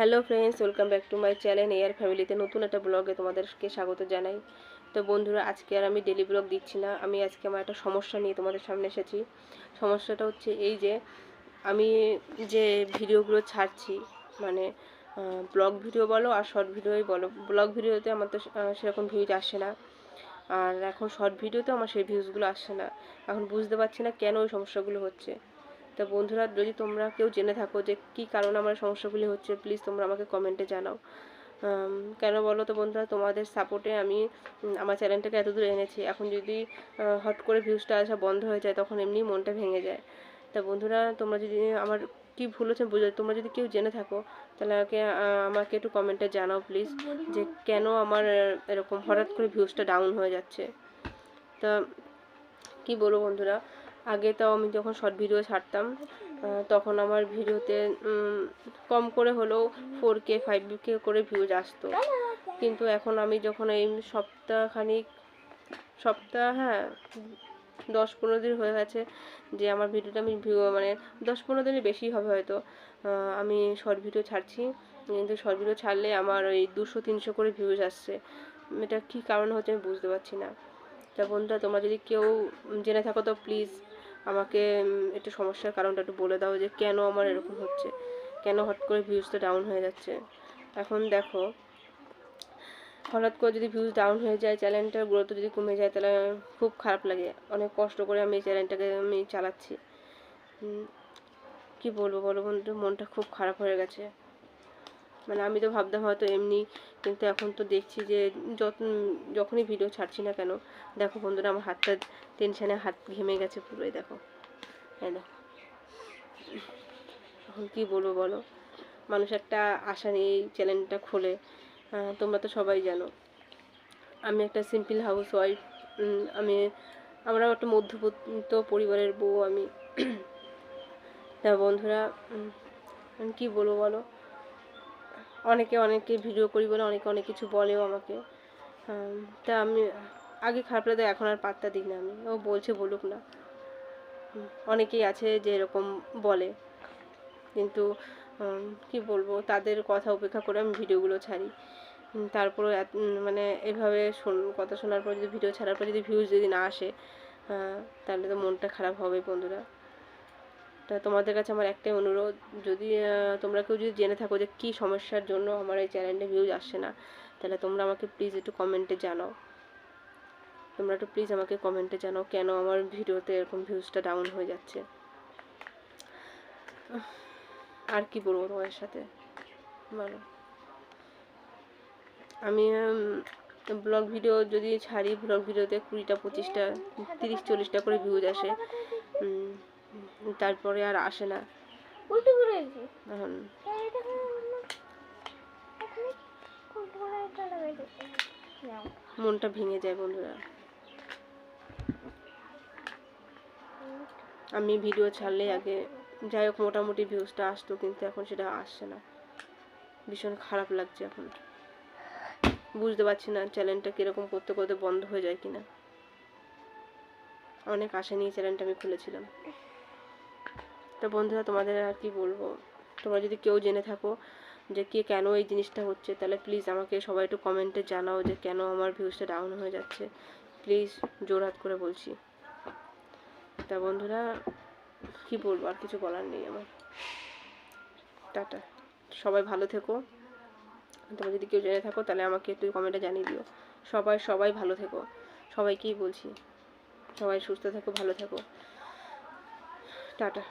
Hello friends, welcome back to my channel air ফ্যামিলিতে নতুন একটা ব্লগে তোমাদেরকে স্বাগত জানাই। তো বন্ধুরা, আজকে আর আমি ডেলি ব্লগ দিচ্ছি না। আমি আজকে আমার একটা সমস্যা নিয়ে তোমাদের সামনে এসেছি। সমস্যাটা হচ্ছে এই যে আমি যে ভিডিওগুলো ছাড়ছি, মানে ব্লগ ভিডিও বলো আর শর্ট ভিডিওই বলো, ব্লগ ভিডিওতে আমার তো সেরকম ভিউজ আসে না, আর এখন শর্ট ভিডিওতেও আমার সেই ভিউজগুলো আসছে না। এখন বুঝতে পারছি না কেন ওই সমস্যাগুলো হচ্ছে। তা বন্ধুরা, যদি তোমরা কেউ জেনে থাকো যে কী কারণে আমার সমস্যাগুলি হচ্ছে, প্লিজ তোমরা আমাকে কমেন্টে জানাও। কেন বলো তো বন্ধুরা, তোমাদের সাপোর্টে আমি আমার চ্যানেলটাকে এত দূর এনেছি। এখন যদি হট করে ভিউজটা আসা বন্ধ হয়ে যায়, তখন এমনি মনটা ভেঙে যায়। তা বন্ধুরা, তোমরা যদি আমার কী ভুল হচ্ছে তোমরা যদি কেউ জেনে থাকো, তাহলে আমাকে একটু কমেন্টে জানাও প্লিজ, যে কেন আমার এরকম হঠাৎ করে ভিউজটা ডাউন হয়ে যাচ্ছে। তা কি বলবো বন্ধুরা, আগে তাও আমি যখন শর্ট ভিডিও ছাড়তাম, তখন আমার ভিডিওতে কম করে হলেও 4K 5K করে ভিউজ আসতো। কিন্তু এখন আমি যখন এই হ্যাঁ 10-15 দিন হয়ে গেছে যে আমার ভিডিওটা আমি মানে 10-15 দিনের বেশি হবে হয়তো, আমি শর্ট ভিডিও ছাড়ছি। কিন্তু শর্ট ভিডিও ছাড়লে আমার ওই 200-300 করে ভিউজ আসছে। এটা কী কারণ হচ্ছে আমি বুঝতে পারছি না। তা বন্ধুরা, তোমরা যদি কেউ জেনে থাকো তো প্লিজ আমাকে একটু সমস্যার কারণটা একটু বলে দাও, যে কেন আমার এরকম হচ্ছে, কেন হট করে ভিউজটা ডাউন হয়ে যাচ্ছে। এখন দেখো, হঠাৎ করে যদি ভিউজ ডাউন হয়ে যায়, চ্যানেলটার গ্রোথ যদি কমে যায়, তাহলে খুব খারাপ লাগে। অনেক কষ্ট করে আমি এই চ্যানেলটাকে চালাচ্ছি। কি বলবো বলো বন্ধু, মনটা খুব খারাপ হয়ে গেছে। মানে আমি তো ভাবতাম হয়তো এমনি, কিন্তু এখন তো দেখছি যে যখনই ভিডিও ছাড়ছি না কেন, দেখো বন্ধুরা, আমার হাতটা টেনশানে হাত ঘেমে গেছে পুরোই। দেখো, হ্যাঁ দেখো, এখন কী বলবো বলো। মানুষ একটা আশা নিয়ে এই চ্যানেলটা খোলে। তোমরা তো সবাই জানো আমি একটা সিম্পল হাউস ওয়াইফ। আমরা একটা মধ্যবিত্ত পরিবারের বউ আমি। তা বন্ধুরা, কি বলবো বলো, অনেকে ভিডিও করি বলে অনেকে অনেক কিছু বলেও আমাকে। তা আমি আগে খারাপ লাগে, এখন আর পাত্তা দিই না। আমি ও বলছে বলুক না। অনেকেই আছে যে এরকম বলে, কিন্তু কি বলবো, তাদের কথা উপেক্ষা করে আমি ভিডিওগুলো ছাড়ি। তারপরে মানে এভাবে কথা শোনার পর, যদি ভিডিও ছাড়ার পর যদি ভিউজ যদি না আসে, তাহলে তো মনটা খারাপ হবে বন্ধুরা। তা তোমাদের কাছে আমার একটাই অনুরোধ, যদি তোমরা কেউ যদি জেনে থাকো যে কী সমস্যার জন্য আমার এই চ্যানেলে ভিউজ আসছে না, তাহলে তোমরা আমাকে প্লিজ একটু কমেন্টে জানাও। তোমরা একটু প্লিজ আমাকে কমেন্টে জানাও কেন আমার ভিডিওতে এরকম ভিউজটা ডাউন হয়ে যাচ্ছে। আর কি বলবো তোমাদের সাথে বলো। আমি ব্লগ ভিডিও যদি ছাড়ি, ব্লগ ভিডিওতে 20টা 25টা 30-40টা করে ভিউজ আসে, তারপরে আর আসে না। এখন মনটা ভেঙে যায় বন্ধুরা। আমি ভিডিও ছাড়লে আগে যাই হোক মোটামুটি ভিউজটা আসতো, কিন্তু এখন সেটা আসছে না। ভীষণ খারাপ লাগছে। এখন বুঝতে পারছি না চ্যানেলটা কীরকম করতে করতে বন্ধ হয়ে যায় কিনা। অনেক আশা নিয়ে চ্যানেলটা আমি খুলেছিলাম। তো বন্ধুরা, তোমাদের আর কি বলবো, তোমরা যদি কেউ জেনে থাকো যে কেন এই জিনিসটা হচ্ছে, তাহলে প্লিজ আমাকে সবাই একটু কমেন্টে জানাও যে কেন আমার ভিউজটা ডাউন হয়ে যাচ্ছে। প্লিজ, জোরহাত করে বলছি। তা বন্ধুরা, কি বলবো, আর কিছু বলার নেই আমার। টাটা, সবাই ভালো থেকো। তোমরা যদি কেউ জেনে থাকো তাহলে আমাকে একটু কমেন্টে জানিয়ে দিও। সবাই ভালো থেকো। সবাইকেই বলছি, সবাই সুস্থ থেকো, ভালো থেকো। টাটা।